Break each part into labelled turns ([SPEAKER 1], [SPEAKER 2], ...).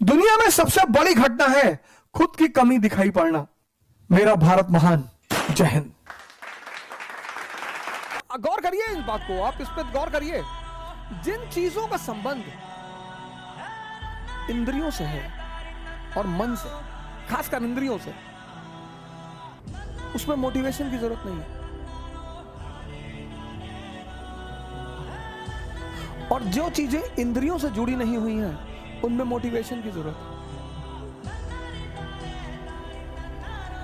[SPEAKER 1] दुनिया में सबसे बड़ी घटना है खुद की कमी दिखाई पड़ना। मेरा भारत महान। जय हिंद।
[SPEAKER 2] गौर करिए इस बात को, आप इस पर गौर करिए। जिन चीजों का संबंध इंद्रियों से है और मन से, खासकर इंद्रियों से, उसमें मोटिवेशन की जरूरत नहीं है। और जो चीजें इंद्रियों से जुड़ी नहीं हुई हैं, उनमें मोटिवेशन की जरूरत है।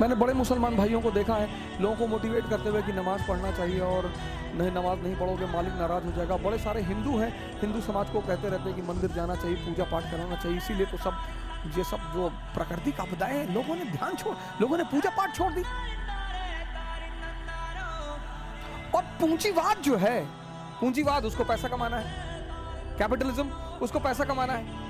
[SPEAKER 2] मैंने बड़े मुसलमान भाइयों को देखा है लोगों को मोटिवेट करते हुए कि नमाज पढ़ना चाहिए और नहीं, नमाज नहीं पढ़ोगे मालिक नाराज हो जाएगा। बड़े सारे हिंदू हैं, हिंदू समाज को कहते रहते हैं कि मंदिर जाना चाहिए, पूजा पाठ कराना चाहिए। इसीलिए तो सब ये सब जो प्राकृतिक आपदाएं हैं, लोगों ने ध्यान छोड़, लोगों ने पूजा पाठ छोड़ दी। और पूंजीवाद जो है, पूंजीवाद, उसको पैसा कमाना है। कैपिटलिज्म, उसको पैसा कमाना है,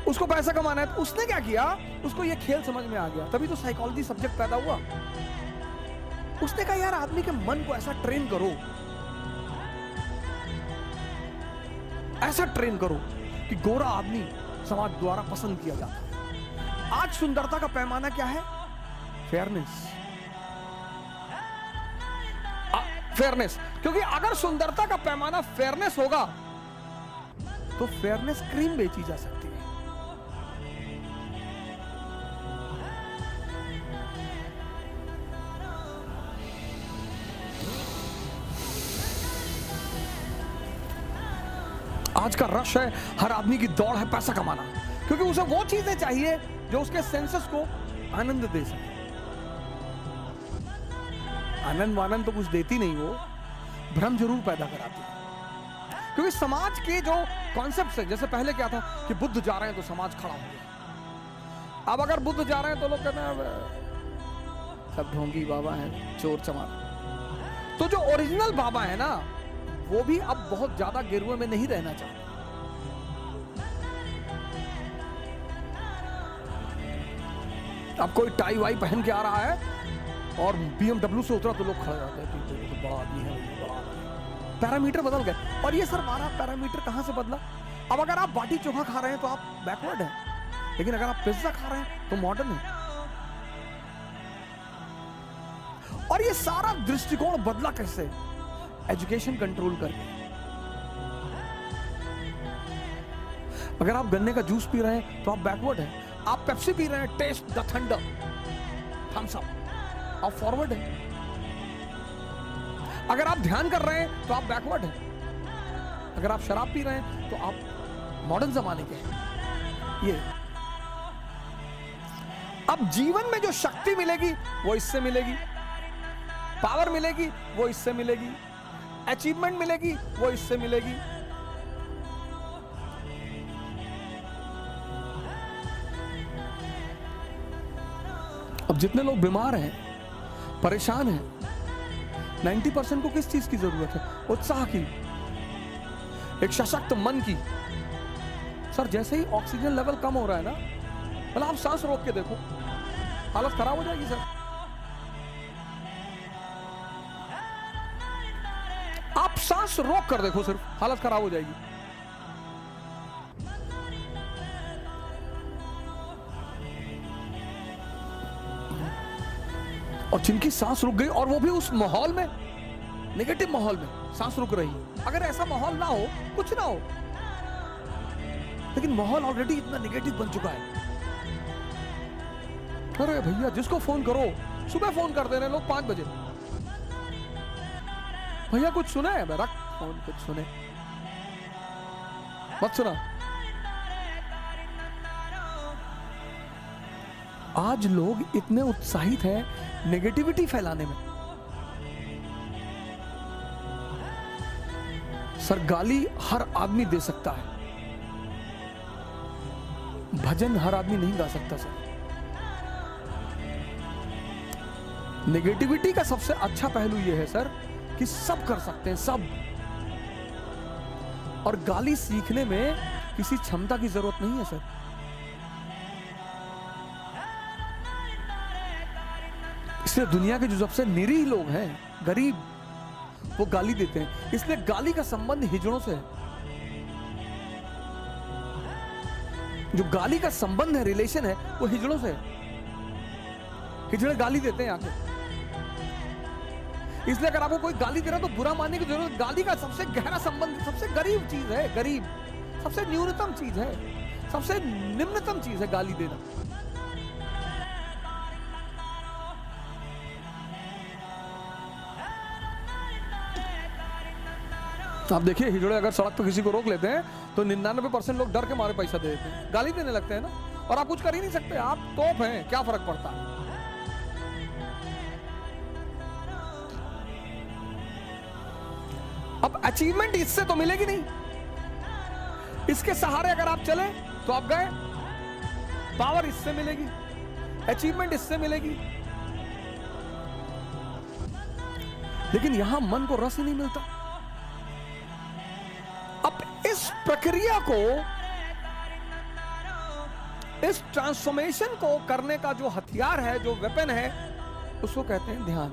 [SPEAKER 2] उसको पैसा कमाना है। तो उसने क्या किया, उसको ये खेल समझ में आ गया। तभी तो साइकोलॉजी सब्जेक्ट पैदा हुआ। उसने कहा यार आदमी के मन को ऐसा ट्रेन करो, ऐसा ट्रेन करो कि गोरा आदमी समाज द्वारा पसंद किया जाता है। आज सुंदरता का पैमाना क्या है? फेयरनेस। फेयरनेस, क्योंकि अगर सुंदरता का पैमाना फेयरनेस होगा तो फेयरनेस क्रीम बेची जा सकती है। आज का रश है, हर आदमी की दौड़ है पैसा कमाना, क्योंकि उसे वो चीजें चाहिए जो उसके सेंसेस को आनंद दे सके। आनंद वानंद तो कुछ देती नहीं, वो भ्रम जरूर पैदा कराती है। क्योंकि समाज के जो कॉन्सेप्ट है, जैसे पहले क्या था कि बुद्ध जा रहे हैं तो समाज खड़ा हो गया। अब अगर बुद्ध जा रहे हैं तो लोग कहते हैं सब ढोंगी बाबा हैं, चोर चमार। तो जो ओरिजिनल बाबा है ना, वो भी अब बहुत ज्यादा गिरवे में नहीं रहना चाहते। अब कोई टाई वाई पहन के आ रहा है और BMW से उतरा तो लोग खड़े जाते हैं कि तो बड़ा आदमी है, बड़ा आदमी। पैरामीटर बदल गए। और ये सर हमारा पैरामीटर कहां से बदला? अब अगर आप बाटी चोखा खा रहे हैं तो आप बैकवर्ड हैं, लेकिन अगर आप पिज्जा खा रहे हैं तो मॉडर्न है। और ये सारा दृष्टिकोण बदला कैसे? एजुकेशन कंट्रोल करके। अगर आप गन्ने का जूस पी रहे हैं तो आप बैकवर्ड हैं। आप पेप्सी पी रहे हैं, taste the thunder, Thums Up, आप फॉरवर्ड है। अगर आप ध्यान कर रहे हैं तो आप बैकवर्ड हैं। अगर आप शराब पी रहे हैं तो आप मॉडर्न जमाने के हैं। ये अब जीवन में जो शक्ति मिलेगी वो इससे मिलेगी, पावर मिलेगी वो इससे मिलेगी, अचीवमेंट मिलेगी वो इससे मिलेगी। अब जितने लोग बीमार हैं, परेशान हैं, 90% को किस चीज की जरूरत है? उत्साह की, एक सशक्त मन की। सर जैसे ही ऑक्सीजन लेवल कम हो रहा है ना, मतलब आप सांस रोक के देखो, हालत खराब हो जाएगी सर। आप सांस रोक कर देखो, सिर्फ हालत खराब हो जाएगी। और जिनकी सांस रुक गई, और वो भी उस माहौल में, नेगेटिव माहौल में सांस रुक रही है। अगर ऐसा माहौल ना हो, कुछ ना हो, लेकिन माहौल ऑलरेडी इतना नेगेटिव बन चुका है। अरे भैया जिसको फोन करो, सुबह फोन कर दे रहे लोग 5 बजे, भैया कुछ सुने? मैं रख फोन, कुछ सुने मत सुना। आज लोग इतने उत्साहित हैं नेगेटिविटी फैलाने में। सर गाली हर आदमी दे सकता है, भजन हर आदमी नहीं गा सकता सर। नेगेटिविटी का सबसे अच्छा पहलू यह है सर कि सब कर सकते हैं, सब। और गाली सीखने में किसी क्षमता की जरूरत नहीं है सर। इसलिए दुनिया के जो सबसे निरीह लोग हैं, गरीब, वो गाली देते हैं। इसलिए गाली का संबंध हिजड़ों से है। जो गाली का संबंध है, रिलेशन है, वो हिजड़ों से है। हिजड़े गाली देते हैं आके, इसलिए अगर आपको कोई गाली दे रहा है तो बुरा मानने की जरूरत। गाली का सबसे गहरा संबंध, सबसे गरीब चीज है, गरीब सबसे न्यूनतम चीज है, सबसे निम्नतम चीज है गाली देना। आप देखिए, हिजड़े अगर सड़क पर किसी को रोक लेते हैं तो 99% लोग डर के मारे पैसा दे देते हैं, गाली देने लगते हैं ना, और आप कुछ कर ही नहीं सकते, आप तोप हैं, क्या फर्क पड़ता है। अब अचीवमेंट इससे तो मिलेगी नहीं, इसके सहारे अगर आप चले तो आप गए। पावर इससे मिलेगी, अचीवमेंट इससे मिलेगी, लेकिन यहां मन को रस ही नहीं मिलता। अब इस प्रक्रिया को, इस ट्रांसफॉर्मेशन को करने का जो हथियार है, जो वेपन है, उसको कहते हैं ध्यान।